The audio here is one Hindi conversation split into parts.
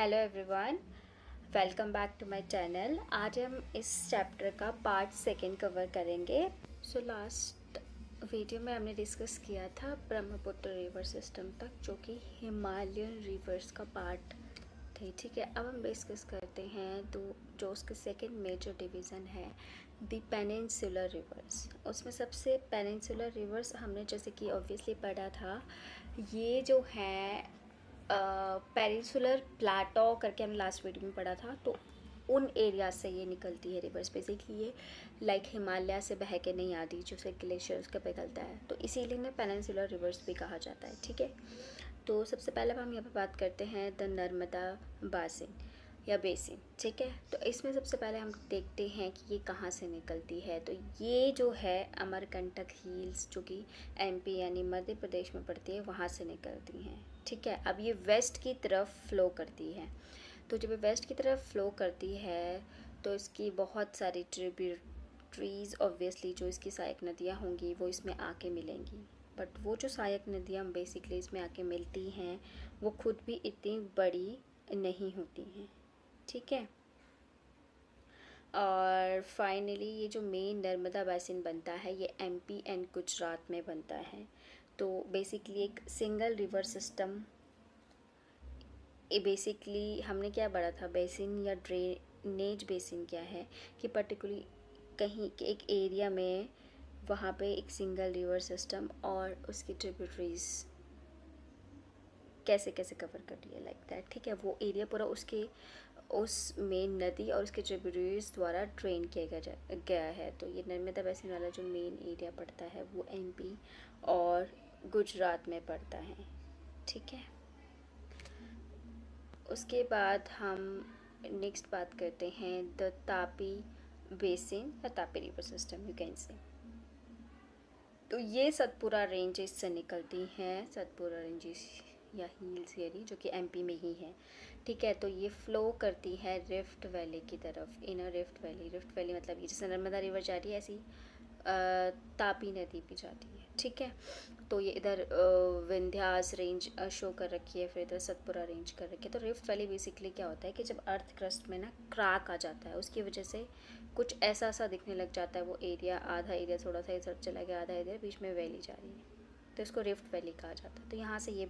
Hello everyone, welcome back to my channel. आज हम इस चैप्टर का पार्ट सेकंड कवर करेंगे। लास्ट वीडियो में हमने डिस्कस किया था ब्रह्मपुत्र रिवर सिस्टम तक, जो कि हिमालयन रिवर्स का पार्ट थे। ठीक है, अब हम डिस्कस करते हैं जो उसके सेकंड मेजर डिवीज़न है, द पेनिनसुलर रिवर्स। उसमें सबसे पेनिनसुलर रिवर्स हमने जैसे कि ऑब्वियसली पढ़ा था, ये जो है पेनिनसुलर प्लाटो करके हमने लास्ट वीडियो में पढ़ा था। तो उन एरिया से ये निकलती है रिवर्स। बेसिकली ये लाइक हिमालय से बह के नहीं आती, जो से ग्लेशियर्स का पिघलता है, तो इसीलिए इन्हें पेनिनसुलर रिवर्स भी कहा जाता है। ठीक है, तो सबसे पहले हम यहाँ पे बात करते हैं द नर्मदा बासिन या बेसिन। ठीक है, तो इसमें सबसे पहले हम देखते हैं कि ये कहाँ से निकलती है। तो ये जो है अमरकंटक हिल्स, जो कि एमपी यानी मध्य प्रदेश में पड़ती है, वहाँ से निकलती हैं। ठीक है, अब ये वेस्ट की तरफ फ़्लो करती है। तो जब ये वेस्ट की तरफ फ़्लो करती है तो इसकी बहुत सारी ट्रिब्यूटरीज ऑब्वियसली जो इसकी सहायक नदियाँ होंगी वो इसमें आके मिलेंगी। बट वो जो सहायक नदियाँ बेसिकली इसमें आके मिलती हैं वो खुद भी इतनी बड़ी नहीं होती हैं। ठीक है, और फाइनली ये जो मेन नर्मदा बेसिन बनता है ये एमपी एंड गुजरात में बनता है। तो बेसिकली एक सिंगल रिवर सिस्टम। ये बेसिकली हमने क्या पढ़ा था, बेसिन या ड्रेनेज बेसिन क्या है कि पर्टिकुलरली कहीं के एक एरिया में वहाँ पे एक सिंगल रिवर सिस्टम और उसकी ट्रिब्यूटरीज कैसे कैसे कवर कर रही है, लाइक दैट। ठीक है, वो एरिया पूरा उसके उस मेन नदी और उसके ट्रिब्यूटरीज द्वारा ड्रेन किया गया है। तो ये नर्मदा बेसिन वाला जो मेन एरिया पड़ता है वो एमपी और गुजरात में पड़ता है। ठीक है, उसके बाद हम नेक्स्ट बात करते हैं द तापी बेसिन या Tapi river system, you can say. तो ये सतपुरा रेंजेस से निकलती हैं, सतपुरा रेंजेस या हिल्स एरिया जो कि एमपी में ही है। ठीक है, तो ये फ़्लो करती है रिफ्ट वैली की तरफ, इनर रिफ्ट वैली मतलब ये जैसे नर्मदा रिवर जा रही है ऐसी तापी नदी भी जाती है। ठीक है, तो ये इधर विंध्यास रेंज शो कर रखी है, फिर इधर सतपुरा रेंज कर रखी है। तो रिफ्ट वैली बेसिकली क्या होता है कि जब अर्थ क्रस्ट में ना क्रैक आ जाता है, उसकी वजह से कुछ ऐसा सा दिखने लग जाता है, वो एरिया आधा एरिया थोड़ा सा इधर चला गया, आधा इधर, बीच में वैली जा रही है, तो इसको रिफ्ट वैली कहा जाता है। तो यहाँ से ये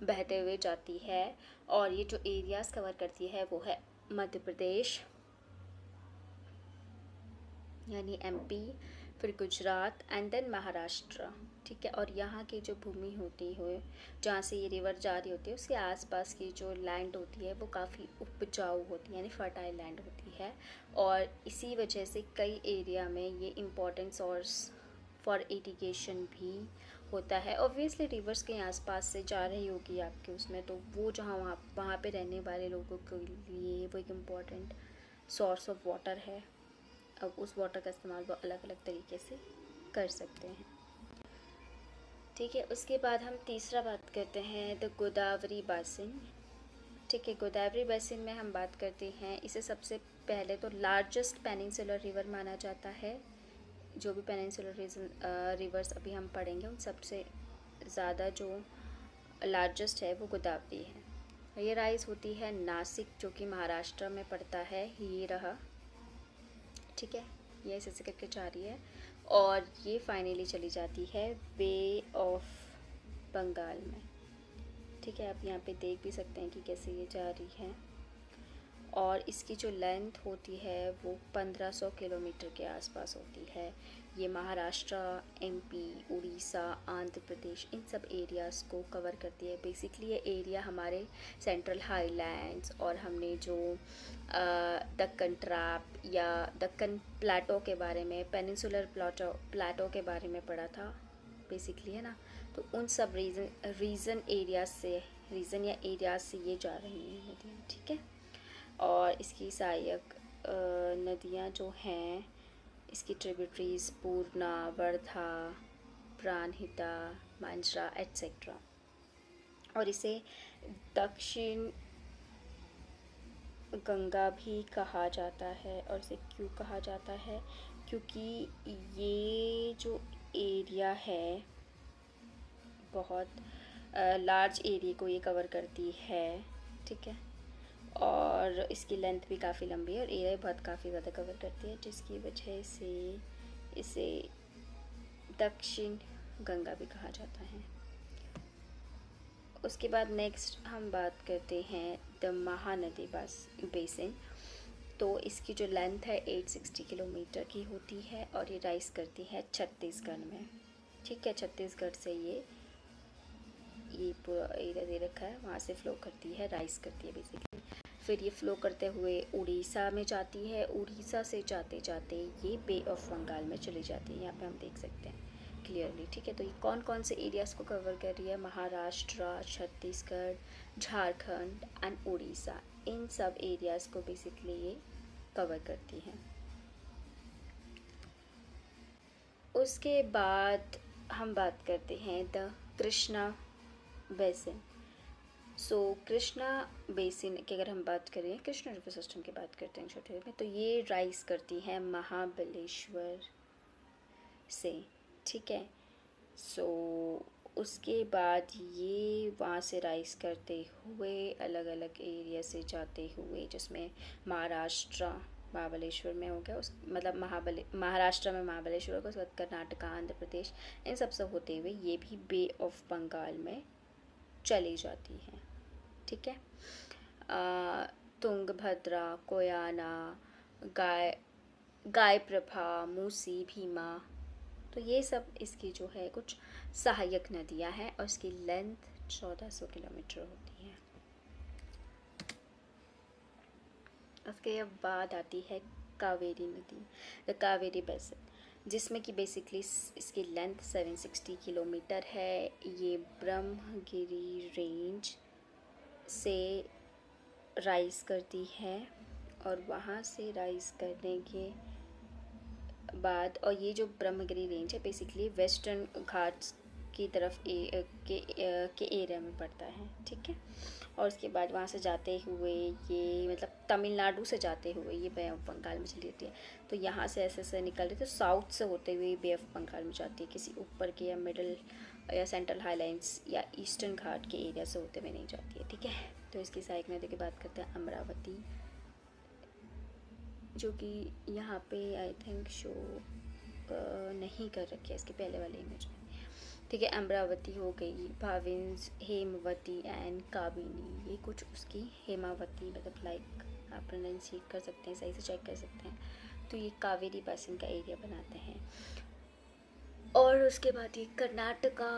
बहते हुए जाती है और ये जो एरियाज़ कवर करती है वो है मध्य प्रदेश यानी एमपी, फिर गुजरात एंड देन महाराष्ट्र। ठीक है, और यहाँ की जो भूमि होती है जहाँ से ये रिवर जारी होती है उसके आसपास की जो लैंड होती है वो काफ़ी उपजाऊ होती है, यानी फर्टाइल लैंड होती है। और इसी वजह से कई एरिया में ये इम्पॉर्टेंट सोर्स फॉर इरिगेशन भी होता है। ऑब्वियसली रिवर्स के आसपास से जा रही होगी आपके उसमें, तो वो जहाँ वहाँ पे रहने वाले लोगों के लिए वो एक इम्पॉर्टेंट सोर्स ऑफ वाटर है। अब उस वाटर का इस्तेमाल वो अलग अलग तरीके से कर सकते हैं। ठीक है, उसके बाद हम तीसरा बात करते हैं द गोदावरी बेसिन। ठीक है, गोदावरी बेसिन में हम बात करते हैं, इसे सबसे पहले तो लार्जेस्ट पेनिनसुलर रिवर माना जाता है। जो भी पेनिनसुलर रिवर्स अभी हम पढ़ेंगे उन सबसे ज़्यादा जो लार्जेस्ट है वो गोदावरी है। ये राइज होती है नासिक, जो कि महाराष्ट्र में पड़ता है, ये रहा। ठीक है, ये ऐसे करके जा रही है और ये फाइनली चली जाती है बे ऑफ बंगाल में। ठीक है, आप यहाँ पे देख भी सकते हैं कि कैसे ये जा रही है और इसकी जो लेंथ होती है वो 1500 किलोमीटर के आसपास होती है। ये महाराष्ट्र, एमपी, उड़ीसा, आंध्र प्रदेश, इन सब एरियाज़ को कवर करती है। बेसिकली ये एरिया हमारे सेंट्रल हाईलैंड्स और हमने जो दक्कन ट्रैप या दक्कन प्लाटो के बारे में, पेनिनसुलर प्लाटो के बारे में पढ़ा था बेसिकली, है ना। तो उन सब रीजन या एरियाज से ये जा रही हैं नदियाँ। ठीक है, और इसकी सहायक नदियाँ जो हैं, इसकी ट्रिब्यूटरीज पूर्णा, वर्धा, प्राणहिता, मांजरा एट्सेट्रा। और इसे दक्षिण गंगा भी कहा जाता है। और इसे क्यों कहा जाता है, क्योंकि ये जो एरिया है बहुत लार्ज एरिया को ये कवर करती है। ठीक है, और इसकी लेंथ भी काफ़ी लंबी है और एरिया बहुत काफ़ी ज़्यादा कवर करती है, जिसकी वजह से इसे दक्षिण गंगा भी कहा जाता है। उसके बाद नेक्स्ट हम बात करते हैं द महानदी बेसिन। तो इसकी जो लेंथ है 860 किलोमीटर की होती है और ये राइज करती है छत्तीसगढ़ में। ठीक है, छत्तीसगढ़ से ये पूरा एरिया दे रखा है, वहाँ से फ़्लो करती है, राइज करती है बेसिकली। फिर ये फ़्लो करते हुए उड़ीसा में जाती है, उड़ीसा से जाते जाते ये बे ऑफ बंगाल में चली जाती है, यहाँ पे हम देख सकते हैं क्लियरली। ठीक है, तो ये कौन कौन से एरियाज़ को कवर कर रही है? महाराष्ट्र, छत्तीसगढ़, झारखंड एंड उड़ीसा, इन सब एरियाज़ को बेसिकली ये कवर करती है। उसके बाद हम बात करते हैं the Krishna basin. So Krishna basin की अगर हम बात करें, कृष्णा रिवर सिस्टम की बात करते हैं छोटे में, तो ये राइज करती है महाबलेश्वर से। ठीक है, सो उसके बाद ये वहाँ से राइज करते हुए अलग अलग एरिया से जाते हुए, जिसमें महाबलेश्वर में हो गया, उस मतलब महाराष्ट्र में महाबलेश्वर होगा, उसके बाद कर्नाटका, आंध्र प्रदेश, इन सब से होते हुए ये भी बे ऑफ बंगाल में चली जाती है। ठीक है, तुंगभद्रा, कोयाना, गायप्रभा, मूसी, भीमा, तो ये सब इसकी जो है कुछ सहायक नदियाँ हैं और इसकी लेंथ 1400 किलोमीटर होती है। उसके बाद आती है कावेरी नदी, द कावेरी बेसिन, जिसमें कि बेसिकली इसकी लेंथ 760 किलोमीटर है। ये ब्रह्मगिरी रेंज से राइज करती है और वहाँ से राइज करने के बाद, और ये जो ब्रह्मगिरी रेंज है बेसिकली वेस्टर्न घाट्स की तरफ के एरिया में पड़ता है। ठीक है, और उसके बाद वहाँ से जाते हुए ये मतलब तमिलनाडु से जाते हुए ये बे ऑफ बंगाल में चली जाती है। तो यहाँ से ऐसे निकल रही, तो साउथ से होते हुए बे ऑफ बंगाल में जाती है, किसी ऊपर के या मिडल या सेंट्रल हाईलाइंस या ईस्टर्न घाट के एरिया से होते हुए नहीं जाती है। ठीक है, तो इसकी सहायक नदी की बात करते हैं अमरावती, जो कि यहाँ पे आई थिंक शो नहीं कर रखी है इसके पहले वाले इमेज में। ठीक है, अमरावती हो गई, भाविंस, हेमवती एंड काबिनी, ये कुछ उसकी हेमावती मतलब लाइक आप प्रोनाउंसिएट कर सकते हैं, सही से चेक कर सकते हैं। तो ये कावेरी बेसिन का एरिया बनाते हैं। और उसके बाद ये कर्नाटका,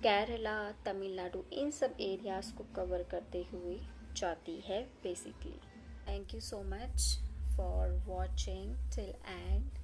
केरला, तमिलनाडु, इन सब एरियाज़ को कवर करते हुए जाती है basically. Thank you so much for watching till end.